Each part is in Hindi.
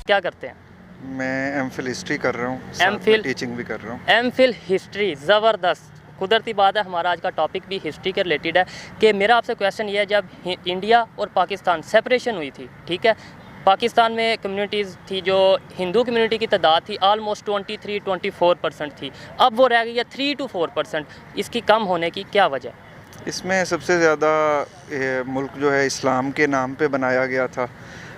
क्या करते हैं? मैं एमफिल हिस्ट्री कर रहा हूँ, एमफिल टीचिंग भी कर रहा हूँ। एमफिल हिस्ट्री, ज़बरदस्त। कुदरती बात है, हमारा आज का टॉपिक भी हिस्ट्री के रिलेटेड है कि मेरा आपसे क्वेश्चन ये है, जब इंडिया और पाकिस्तान सेपरेशन हुई थी, ठीक है, पाकिस्तान में कम्युनिटीज़ थी, जो हिंदू कम्युनिटी की तादाद थी ऑलमोस्ट 23-24% थी, अब वो रह गई है 3 to 4%। इसकी कम होने की क्या वजह? इसमें सबसे ज़्यादा मुल्क जो है इस्लाम के नाम पे बनाया गया था।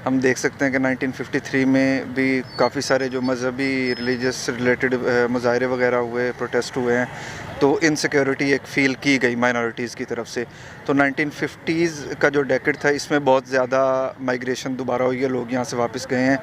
हम देख सकते हैं कि 1953 में भी काफ़ी सारे जो मज़हबी रिलीजियस रिलेटेड मुजाहरे वगैरह हुए, प्रोटेस्ट हुए हैं, तो इनसिक्योरिटी एक फ़ील की गई माइनॉरिटीज़ की तरफ से। तो 1950s का जो डेकेड था, इसमें बहुत ज़्यादा माइग्रेशन दोबारा हुई है, लोग यहाँ से वापस गए हैं।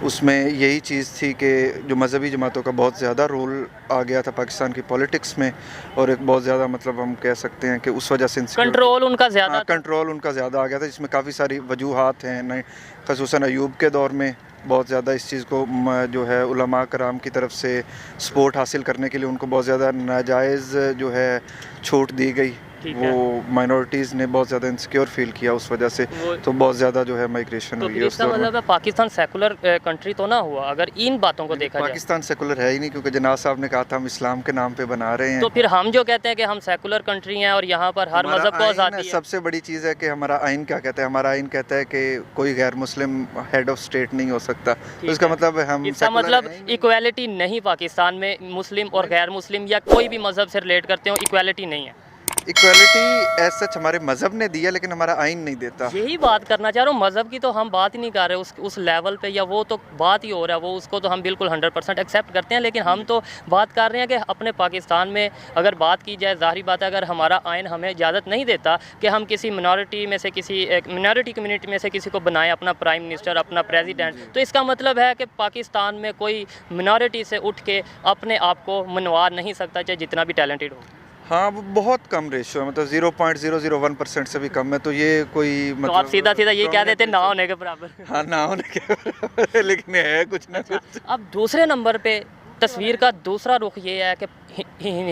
उसमें यही चीज़ थी कि जो मज़हबी जमातों का बहुत ज़्यादा रोल आ गया था पाकिस्तान की पॉलिटिक्स में, और एक बहुत ज़्यादा मतलब हम कह सकते हैं कि उस वजह से कंट्रोल उनका ज़्यादा कंट्रोल उनका ज़्यादा आ गया था, जिसमें काफ़ी सारी वजूहात हैं। ख़ुसूसन अयूब के दौर में बहुत ज़्यादा इस चीज़ को जो है उलमा कराम की तरफ से सपोर्ट हासिल करने के लिए उनको बहुत ज़्यादा नाजायज़ जो है छूट दी गई। वो माइनॉरिटीज़ ने बहुत ज़्यादा इनसिक्योर फील किया उस वजह से, तो बहुत ज़्यादा जो है माइग्रेशन हुई है। इसका मतलब है पाकिस्तान सेकुलर कंट्री तो ना हुआ अगर इन बातों को देखा जाए? पाकिस्तान सेकुलर है ही नहीं, क्योंकि जनाब साहब ने कहा था हम इस्लाम के नाम पे बना रहे हैं। तो फिर हम जो कहते हैं कि हम सेकुलर कंट्री हैं और यहाँ पर हर मज़हब को आज़ादी है। सबसे बड़ी चीज़ है कि हमारा आइन क्या कहता है। हमारा आइन कहता है कि कोई गैर मुस्लिम हेड ऑफ स्टेट नहीं हो सकता। तो इसका मतलब हम इसका मतलब इक्वालिटी नहीं पाकिस्तान में, मुस्लिम और गैर मुस्लिम या कोई भी मज़हब से रिलेट करते हो, इक्वालिटी नहीं है। इक्वालिटी एज सच हमारे मज़हब ने दिया, लेकिन हमारा आइन नहीं देता। यही बात करना चाह रहा हूँ, मज़हब की तो हम बात ही नहीं कर रहे उस लेवल पे, या वो तो बात ही हो रहा है, वो उसको तो हम बिल्कुल 100% एक्सेप्ट करते हैं, लेकिन हम तो बात कर रहे हैं कि अपने पाकिस्तान में अगर बात की जाए, ज़ाहिर बात है अगर हमारा आइन हमें इजाज़त नहीं देता कि हम किसी मिनॉरिटी में से किसी मिनॉरिटी कम्युनिटी में से किसी को बनाएं अपना प्राइम मिनिस्टर, अपना प्रेसिडेंट, तो इसका मतलब है कि पाकिस्तान में कोई मिनॉरिटी से उठ के अपने आप को मनवा नहीं सकता, चाहे जितना भी टैलेंटेड हो। हाँ, वो बहुत कम रेशियो है, मतलब 0.001% से भी कम है। तो ये कोई मतलब, तो आप सीधा सीधा ये कह देते हैं ना होने के बराबर। हाँ, ना होने के बराबर, लेकिन है कुछ ना कुछ। अब दूसरे नंबर पे तस्वीर का दूसरा रुख ये है कि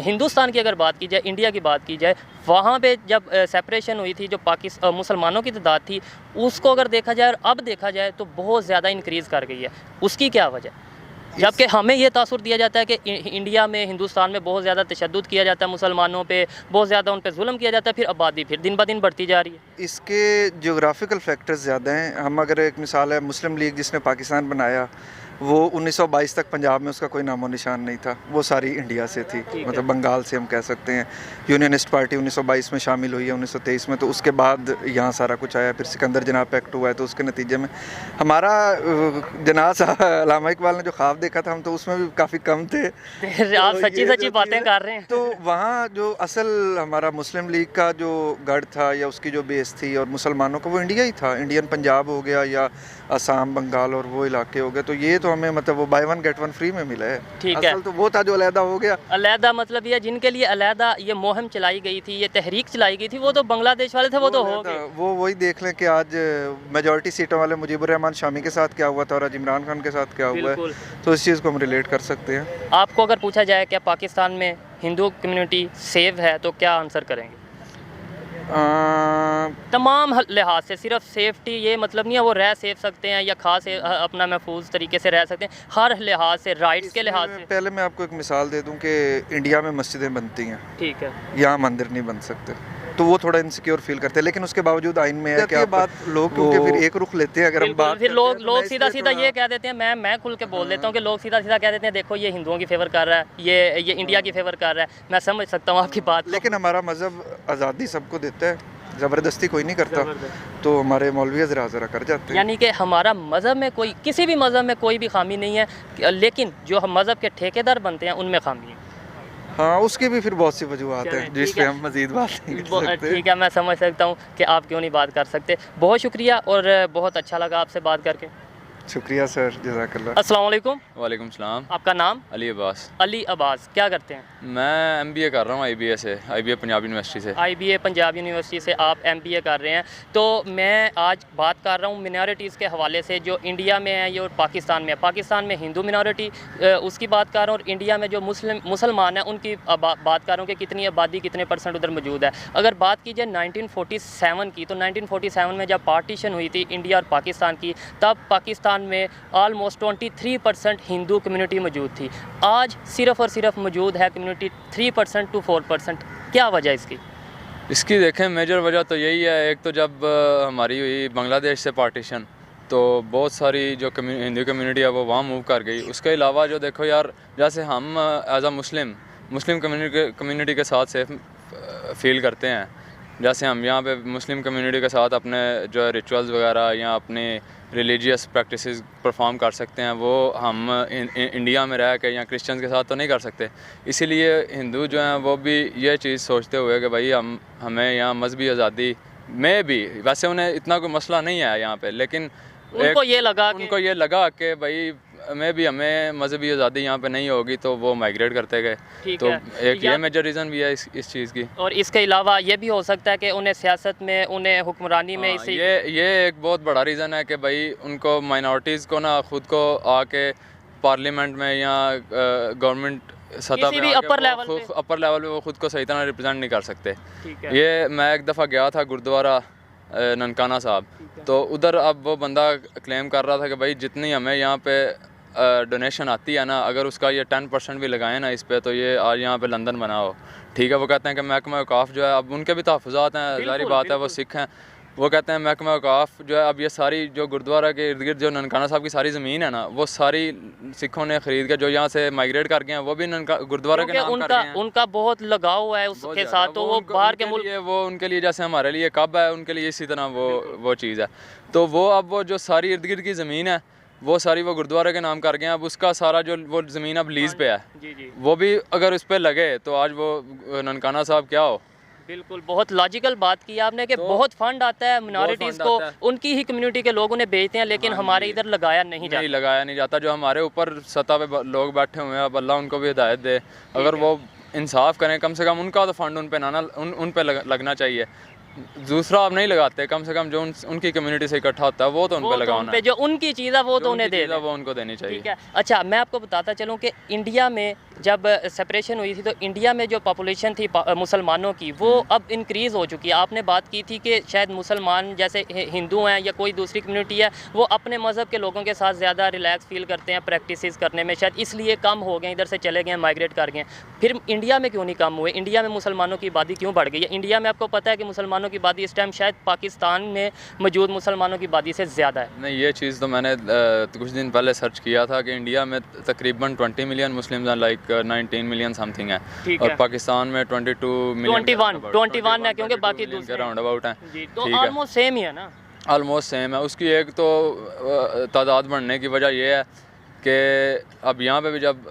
हिंदुस्तान की अगर बात की जाए, इंडिया की बात की जाए, वहाँ पे जब सेपरेशन हुई थी, जो पाकिस्तान मुसलमानों की तादाद थी, उसको अगर देखा जाए और अब देखा जाए तो बहुत ज़्यादा इंक्रीज़ कर गई है। उसकी क्या वजह? जबकि हमें ये तासुर दिया जाता है कि इंडिया में, हिंदुस्तान में बहुत ज़्यादा तशद्दुद किया जाता है मुसलमानों पे, बहुत ज़्यादा उन पे जुल्म किया जाता है, फिर आबादी फिर दिन ब दिन बढ़ती जा रही है। इसके ज्योग्राफिकल फैक्टर्स ज़्यादा हैं। हम अगर एक मिसाल है, मुस्लिम लीग जिसने पाकिस्तान बनाया, वो 1922 तक पंजाब में उसका कोई नामो निशान नहीं था, वो सारी इंडिया से थी, मतलब बंगाल से हम कह सकते हैं। यूनियनिस्ट पार्टी 1922 में शामिल हुई है, 1923 में, तो उसके बाद यहाँ सारा कुछ आया। फिर सिकंदर जनाब एक्ट हुआ है, तो उसके नतीजे में हमारा जनाब साहब अल्लामा इकबाल ने जो ख्वाब देखा था, हम तो उसमें भी काफ़ी कम थे। आप सच्ची सच्ची बातें कर रहे हैं। तो वहाँ जो असल हमारा मुस्लिम लीग का जो गढ़ था या उसकी जो बेस थी, और मुसलमानों का, वो इंडिया ही था। इंडियन पंजाब हो गया या असम, बंगाल और वो इलाके हो गए। तो ये तो हमें मतलब वो by one get one free में मिला है। ठीक है, असल तो वो था जो अलहदा हो गया। अलहदा मतलब ये जिनके लिए अलहदा ये मुहिम चलाई गई थी, ये तहरीक चलाई गई थी, वो तो बांग्लादेश वाले थे, वो तो हो गए। वो वही देख लें कि आज मेजॉरिटी सीटों वाले मुजीबुर रहमान शामी के साथ क्या हुआ था और आज इमरान खान के साथ क्या हुआ है, तो इस चीज़ को हम रिलेट कर सकते हैं। आपको अगर पूछा जाए क्या पाकिस्तान में हिंदू कम्युनिटी सेफ है, तो क्या आंसर करेंगे? तमाम लिहाज से, सिर्फ सेफ्टी ये मतलब नहीं है वो रह सेफ सकते हैं या खास अपना महफूज तरीके से रह सकते हैं, हर लिहाज से, राइट्स के लिहाज से। पहले मैं आपको एक मिसाल दे दूं कि इंडिया में मस्जिदें बनती हैं, ठीक है, यहाँ मंदिर नहीं बन सकते, तो वो थोड़ा इनसिक्योर फील करते हैं। लेकिन उसके बावजूद आइन में है कि बात लोग क्योंकि फिर एक रुख लेते हैं। अगर हम बात फिर लोग सीधा सीधा ये कह देते हैं, मैं खुल के बोल देता हूँ कि लोग सीधा सीधा कह देते हैं देखो ये हिंदुओं की फेवर कर रहा है, ये इंडिया की फेवर कर रहा है। मैं समझ सकता हूँ आपकी बात, लेकिन हमारा मज़हब आज़ादी सबको देता है, ज़बरदस्ती कोई नहीं करता, तो हमारे मौलवी ज़रा कर जाते हैं। यानी कि हमारा मज़हब में कोई, किसी भी मज़हब में कोई भी खामी नहीं है, लेकिन जो हम मज़हब के ठेकेदार बनते हैं उनमें खामी है। हाँ, उसकी भी फिर बहुत सी वजूहत है जिस पे हम मज़ीद बात नहीं कर सकते। ठीक है, मैं समझ सकता हूँ कि आप क्यों नहीं बात कर सकते। बहुत शुक्रिया और बहुत अच्छा लगा आपसे बात करके। शुक्रिया सर, जज़ाकल्लाह। अस्सलाम वालेकुम। वालेकुम सलाम। आपका नाम? अली अब्बास। अली अब्बास, क्या करते हैं? मैं MBA कर रहा हूँ IBA से, IBA पंजाब यूनिवर्सिटी से। IBA पंजाब यूनिवर्सिटी से आप MBA कर रहे हैं। तो मैं आज बात कर रहा हूँ मिनॉरिटीज़ के हवाले से, जो इंडिया में है ये और पाकिस्तान में है। पाकिस्तान में हिंदू मिनॉरिटी उसकी बात कर रहा हूँ, और इंडिया में जो मुसलमान हैं उनकी बात कर रहा हूँ कि कितनी आबादी, कितने % उधर मौजूद है। अगर बात की जाए 1947 की, तो 1947 में जब पार्टीशन हुई थी इंडिया और पाकिस्तान की, तब पाकिस्तान पाकिस्तान में ऑलमोस्ट 23% हिंदू कम्युनिटी मौजूद थी, आज सिर्फ़ और सिर्फ मौजूद है कम्युनिटी 3% to 4%। क्या वजह इसकी? इसकी देखें मेजर वजह तो यही है, एक तो जब हमारी हुई बांग्लादेश से पार्टीशन, तो बहुत सारी जो हिंदू कम्युनिटी है वो वहाँ मूव कर गई। उसके अलावा जो देखो यार, जैसे हम एज अ मुस्लिम कम्युनिटी के साथ सेफ फील करते हैं, जैसे हम यहाँ पे मुस्लिम कम्युनिटी के साथ अपने जो रिचुअल्स वगैरह या अपने रिलीजियस प्रैक्टिसेस परफॉर्म कर सकते हैं, वो हम इंडिया में रह के या क्रिश्चियंस के साथ तो नहीं कर सकते। इसीलिए हिंदू जो हैं वो भी ये चीज़ सोचते हुए कि भाई हमें यहाँ मजहबी आज़ादी में भी, वैसे उन्हें इतना कोई मसला नहीं है यहाँ पे, लेकिन उनको ये लगा कि भाई हमें मजहबी आज़ादी यहाँ पे नहीं होगी, तो वो माइग्रेट करते गए। तो एक ये मेजर रीज़न भी है इस चीज़ की। और इसके अलावा ये भी हो सकता है कि उन्हें सियासत में, उन्हें हुक्मरानी में ये एक बहुत बड़ा रीज़न है कि भाई उनको माइनॉरिटीज़ को ना खुद को आके पार्लियामेंट में या गवर्नमेंट सतह पे अपर लेवल पे वो खुद को सही तरह रिप्रेजेंट नहीं कर सकते। ये मैं एक दफ़ा गया था गुरुद्वारा ननकाना साहब, तो उधर अब वो बंदा क्लेम कर रहा था कि भाई जितनी हमें यहाँ पे डोनेशन आती है ना, अगर उसका ये 10% भी लगाएं ना इस पे, तो ये आज यहाँ पे लंदन बना हो। ठीक है, वो कहते हैं कि महकमा औकाफ जो है, अब उनके भी तहफ़्फ़ुज़ात हैं, जारी बात है वो सिख हैं, वो कहते हैं महकमा औकाफ जो है, अब ये सारी जो गुरुद्वारा के इर्द गिर्द जो ननकाना साहब की सारी ज़मीन है ना, वो सारी सिखों ने ख़रीद के जो यहाँ से माइग्रेट कर गए हैं, वो भी गुरुद्वारा के नाम कर गए हैं। उनका बहुत लगाव है उसके साथ, तो वो बाहर के मुल्क, वो उनके लिए जैसे हमारे लिए कब है, उनके लिए इसी तरह वो चीज़ है। तो वो अब वो जो सारी इर्द गिर्द की ज़मीन है, वो सारी वो गुरुद्वारा के नाम कर गए हैं। अब उसका सारा जो वो ज़मीन अब लीज़ पे है, वो भी अगर उस पर लगे तो आज वो ननकाना साहब क्या हो। बिल्कुल, बहुत लॉजिकल बात की आपने कि बहुत फंड आता है मिनॉरिटीज़ को, उनकी ही कम्युनिटी के लोग उन्हें बेचते हैं, लेकिन हमारे इधर लगाया नहीं जाता। जो हमारे ऊपर सतह पे लोग बैठे हुए हैं, अब अल्लाह उनको भी हिदायत दे, अगर वो इंसाफ करें, कम से कम उनका तो फंड उन पे लगना चाहिए। दूसरा आप नहीं लगाते, कम से कम जो उनकी कम्युनिटी से इकट्ठा होता है वो तो उन पे लगाना है, जो उनकी चीज़ है वो तो उन्हें दे, वो उनको देनी चाहिए। ठीक है। अच्छा, मैं आपको बताता चलूँ कि इंडिया में जब सेपरेशन हुई थी, तो इंडिया में जो पॉपुलेशन थी मुसलमानों की, वो अब इंक्रीज़ हो चुकी है। आपने बात की थी कि शायद मुसलमान जैसे हिंदू हैं या कोई दूसरी कम्युनिटी है, वो अपने मज़हब के लोगों के साथ ज़्यादा रिलैक्स फील करते हैं प्रैक्टिसेस करने में, शायद इसलिए कम हो गए, इधर से चले गए, माइग्रेट कर गए। फिर इंडिया में क्यों नहीं कम हुए? इंडिया में मुसलमानों की आबादी क्यों बढ़ गई है? इंडिया में आपको पता है कि मुसलमानों की आबादी इस टाइम शायद पाकिस्तान में मौजूद मुसलमानों की आबादी से ज़्यादा है। नहीं, ये चीज़ तो मैंने कुछ दिन पहले सर्च किया था कि इंडिया में तकरीबन 20 मिलियन मुस्लिम्स हैं, लाइक 19 मिलियन समथिंग है, और पाकिस्तान में 21 है, क्योंकि बाकी दूसरे राउंड अबाउट हैं, तो ऑलमोस्ट सेम ही है ना। ऑलमोस्ट सेम है। उसकी एक तो तादाद बढ़ने की वजह यह है कि अब यहाँ पे भी जब